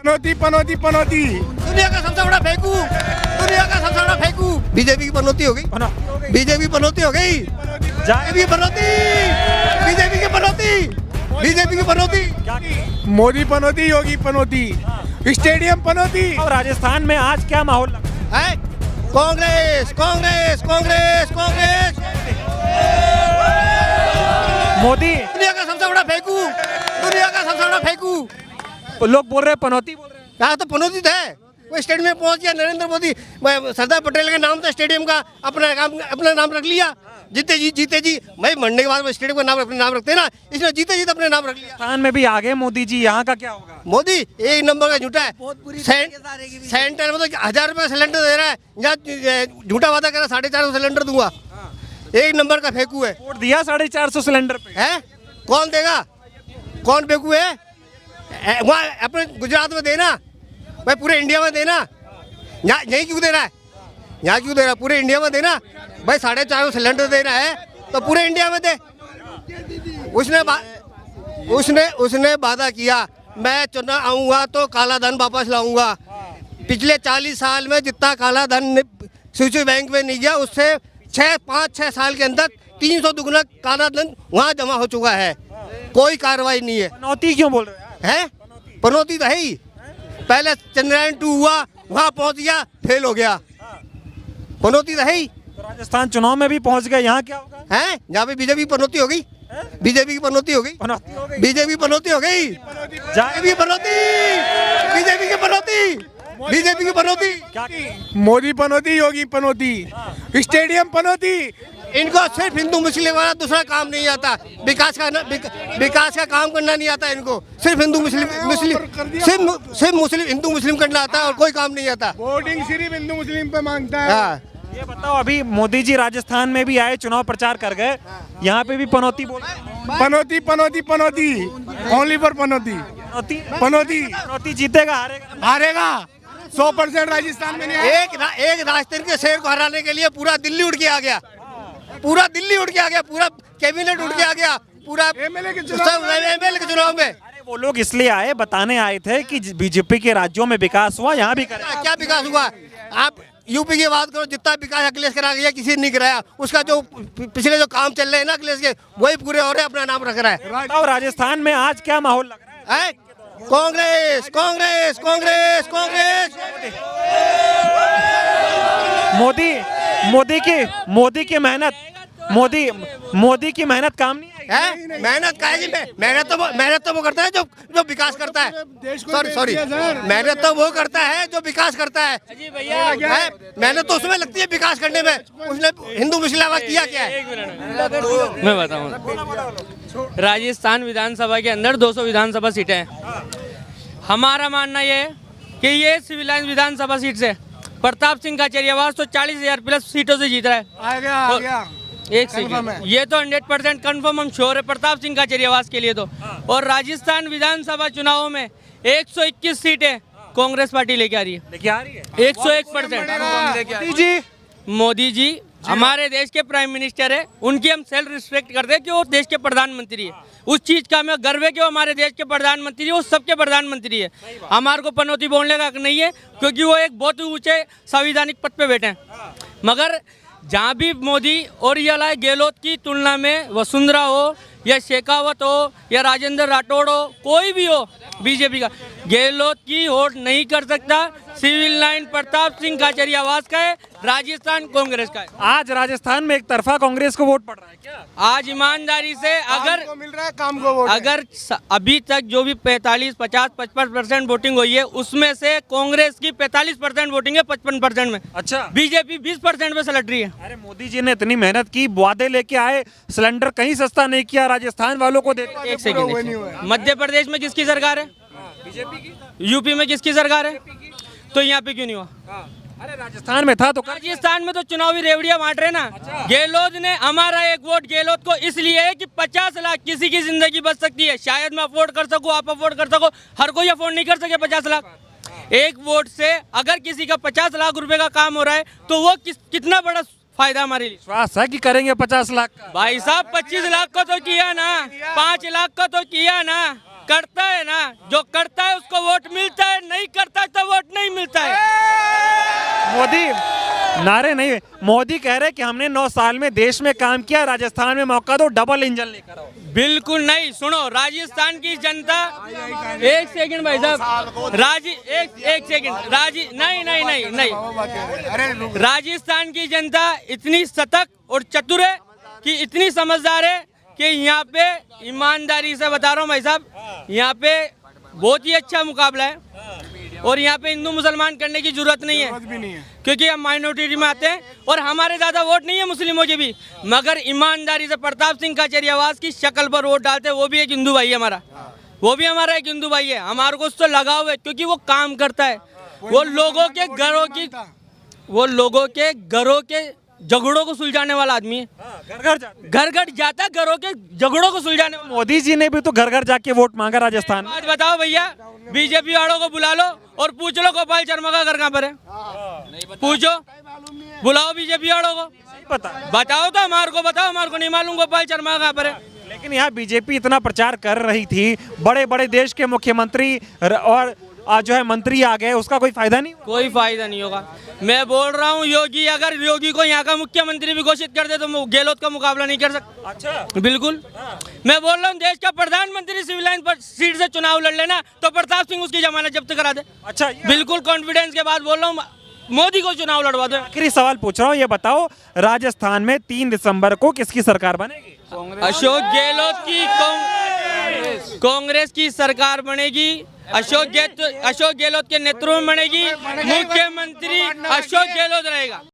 पनौती पनौती पनौती दुनिया का सबसे बड़ा फेंकू, दुनिया का सबसे बड़ा फेंकू। बीजेपी की पनौती हो गई, बीजेपी पनौती हो गई, बीजेपी पनौती, बीजेपी की पनौती, बीजेपी की पनौती। मोदी पनौती, योगी पनौती, स्टेडियम पनौती। और राजस्थान में आज क्या माहौल लग रहा है? कांग्रेस कांग्रेस कांग्रेस कांग्रेस। मोदी, दुनिया का सबसे बड़ा फेंकू, दुनिया का सबसे बड़ा फेंकू। लोग बोल रहे हैं पनौती बोल रहे हैं। यहाँ तो पनौती है, वो स्टेडियम में पहुंच गया नरेंद्र मोदी, सरदार पटेल के नाम था स्टेडियम का, अपना नाम रख लिया। जीते जी भाई मरने के बाद स्टेडियम का नाम अपने नाम रखते हैं ना, इसने जीते तो अपने नाम रख लिया। राजस्थान में भी आ गए मोदी जी, यहाँ का क्या होगा? मोदी एक नंबर का झूठा है। सेंटर में तो 1000 रुपये सिलेंडर दे रहा है, यहाँ झूठा वादा कर रहा है 450 सिलेंडर दूंगा। एक नंबर का फेंकू है। वोट दिया 450 सिलेंडर पे है, कौन देगा? कौन फेंकू है? वहाँ अपने गुजरात में देना भाई, पूरे इंडिया में देना। यहाँ यहीं क्यों दे रहा है? यहाँ क्यों दे रहा है? पूरे इंडिया में देना भाई। 450 सिलेंडर देना है तो पूरे इंडिया में दे। उसने वादा किया मैं चुनाव आऊँगा तो काला धन वापस लाऊंगा। पिछले 40 साल में जितना काला धन स्विस बैंक में नहीं गया, उससे 5-6 साल के अंदर 300 दुगुना काला धन वहाँ जमा हो चुका है। कोई कार्रवाई नहीं है। पनौती क्यों बोल रहे हैं? पनौती तो है ही। पहले चंद्रयान 2 हुआ, वहाँ पहुँच गया, फेल हो गया। पनौती तो है ही। तो राजस्थान चुनाव में भी पहुंच गए, यहाँ क्या होगा? हैं? यहाँ पे बीजेपी पनौती हो गई, बीजेपी की पनौती हो गई, पनौती हो गई, बीजेपी पनौती हो गई, बीजेपी पनौती, बीजेपी की पनौती, बीजेपी की पनौती। क्या? मोदी पनौती, योगी पनौती, स्टेडियम पनौती। इनको सिर्फ हिंदू मुस्लिम वाला दूसरा काम नहीं आता। विकास का काम करना नहीं आता इनको। सिर्फ हिंदू मुस्लिम हिंदू मुस्लिम करना आता है और कोई काम नहीं आता। वोटिंग सिर्फ हिंदू मुस्लिम पे मांगता है। ये बताओ, अभी मोदी जी राजस्थान में भी आए, चुनाव प्रचार कर गए, यहाँ पे भी पनौती बोल रहे हैं। पनौती पनौती पनौती, ओनली फॉर पनौती। पनौती पनौती पनौती जीतेगा हारेगा? हारेगा 100%। राजस्थान में नहीं है। एक राजस्थान के शेर को हराने के लिए पूरा दिल्ली उठ के आ गया, पूरा दिल्ली उठ के आ गया, पूरा कैबिनेट उठ के आ गया, पूरा एमएलए के चुनाव में। अरे वो लोग इसलिए आए, बताने आए थे कि बीजेपी के राज्यों में विकास हुआ, यहाँ भी करें। क्या विकास हुआ? आप यूपी की बात करो, जितना विकास अखिलेश करा गया किसी ने नहीं कराया। उसका जो पिछले जो काम चल रहे हैं ना अखिलेश के, वही पूरे हो रहे, अपना नाम रख रहा है। और राजस्थान में आज क्या माहौल लग रहा है? कांग्रेस कांग्रेस कांग्रेस कांग्रेस। मोदी की मेहनत काम नहीं आई है? मेहनत का है? मेहनत तो वो करता है जो विकास करता है। सॉरी मेहनत तो वो करता है जो विकास करता है। मेहनत तो उसमें लगती है विकास करने में। उसने हिंदू मुस्लिम किया क्या है? मैं बताऊं, राजस्थान विधानसभा के अंदर 200 विधानसभा सीटें हैं। हमारा मानना ये है कि ये सिविल लाइन विधानसभा सीट से प्रताप सिंह का चरियावास तो 40,000 प्लस सीटों से जीत रहा है। आ गया। एक सेकंड, ये तो 100% कंफर्म हम श्योर है प्रताप सिंह का चरियावास के लिए तो। और राजस्थान विधानसभा चुनावों में 121 सीटें कांग्रेस पार्टी लेके आ रही है। 101%। मोदी जी हमारे देश के प्राइम मिनिस्टर है, उनकी हम सेल्फ रिस्पेक्ट करते हैं कि वो देश के प्रधानमंत्री है। उस चीज का हमें गर्व है कि वो हमारे देश के प्रधानमंत्री है, वो सबके प्रधानमंत्री है। हमारे को पनौती बोलने का हक नहीं है, क्योंकि वो एक बहुत ऊंचे संवैधानिक पद पे बैठे हैं। मगर जहाँ भी मोदी और ये गहलोत की तुलना में वसुंधरा हो या शेखावत हो या राजेंद्र राठौड़ हो, कोई भी हो बीजेपी का, गहलोत की होड़ नहीं कर सकता। सिविल लाइन प्रताप सिंह का चरियावास का है, राजस्थान कांग्रेस का है। आज राजस्थान में एक तरफा कांग्रेस को वोट पड़ रहा है क्या? आज ईमानदारी से अगर मिल रहा है काम को वोट। अगर अभी तक जो भी 45, 50, 55% वोटिंग हुई है, उसमें से कांग्रेस की 45% वोटिंग है 55% में। अच्छा, बीजेपी 20% में से लड़ रही है। अरे मोदी जी ने इतनी मेहनत की, वादे लेके आए, सिलेंडर कहीं सस्ता नहीं किया, राजस्थान वालों को देते। एक सेकंड, मध्य प्रदेश में किसकी सरकार है? बीजेपी की। यूपी में किसकी सरकार है? तो यहाँ पे क्यों नहीं हुआ? अरे राजस्थान में था तो राजस्थान में तो चुनावी रेवड़ियां बांट रहे ना। गहलोत ने, हमारा एक वोट गहलोत को इसलिए है कि 50 लाख किसी की जिंदगी बच सकती है। शायद मैं अफोर्ड कर सकूं, आप अफोर्ड कर सको, हर कोई अफोर्ड नहीं कर सके 50 लाख। एक वोट से अगर किसी का 50 लाख रुपए का काम हो रहा है तो वो कितना बड़ा फायदा हमारे लिए। विश्वास है कि करेंगे 50 लाख का? भाई साहब 25 लाख का तो किया ना, 5 लाख का तो किया ना। करता है ना, जो करता है उसको वोट मिलता है, नहीं करता है तो वोट नहीं मिलता है। मोदी नारे नहीं, मोदी कह रहे कि हमने 9 साल में देश में काम किया, राजस्थान में मौका दो, डबल इंजन लेकर आओ। बिल्कुल नहीं। सुनो, राजस्थान की जनता, एक सेकंड भाई साहब, एक सेकंड, नहीं, राजस्थान की जनता इतनी सतर्क और चतुर है कि इतनी समझदार है कि यहाँ पे ईमानदारी से बता रहा हूँ भाई साहब, यहाँ पे बहुत ही अच्छा मुकाबला है और यहाँ पे हिंदू मुसलमान करने की जरूरत नहीं है, क्योंकि हम माइनॉरिटी में आते हैं और हमारे ज़्यादा वोट नहीं है मुस्लिमों के भी, मगर ईमानदारी से प्रताप सिंह खाचरियावास की शक्ल पर वोट डालते हैं। वो भी एक हिंदू भाई है हमारा, वो भी हमारा एक हिंदू भाई है, हमारे को उससे लगाव है क्योंकि वो काम करता है, वो लोगों के घरों के झगड़ों को सुलझाने वाला आदमी है। घर घर जाता है, घरों के झगड़ों को सुलझाने वाला। मोदी जी ने भी तो घर घर जाके वोट मांगा राजस्थान में। आज बताओ भैया, बीजेपी वालों को बुला लो और पूछ लो गोपाल शर्मा का घर कहाँ पर है, पूछो, बुलाओ बीजेपी वालों को, पता बताओ तो हमारे को बताओ, हमारे को नहीं मालूम गोपाल शर्मा कहाँ पर है। लेकिन यहाँ बीजेपी इतना प्रचार कर रही थी, बड़े बड़े देश के मुख्यमंत्री और जो है मंत्री आ गए, उसका कोई फायदा नहीं हुआ? कोई फायदा नहीं होगा। मैं बोल रहा हूँ योगी, अगर योगी को यहाँ का मुख्यमंत्री भी घोषित कर दे तो गहलोत का मुकाबला नहीं कर सकता। अच्छा, बिल्कुल। मैं बोल रहा हूँ देश का प्रधानमंत्री सिविल लाइन पर सीट से चुनाव लड़ लेना तो प्रताप सिंह उसकी जमानत जब्त करा दे। अच्छा, बिल्कुल कॉन्फिडेंस के बाद बोल रहा हूँ, मोदी को चुनाव लड़वा दो। आखिरी सवाल पूछ रहा हूँ, ये बताओ राजस्थान में 3 दिसंबर को किसकी सरकार बनेगी? अशोक गहलोत की कांग्रेस की सरकार बनेगी। अशोक गहलोत के नेतृत्व में बनेगी, मुख्यमंत्री अशोक गहलोत रहेगा।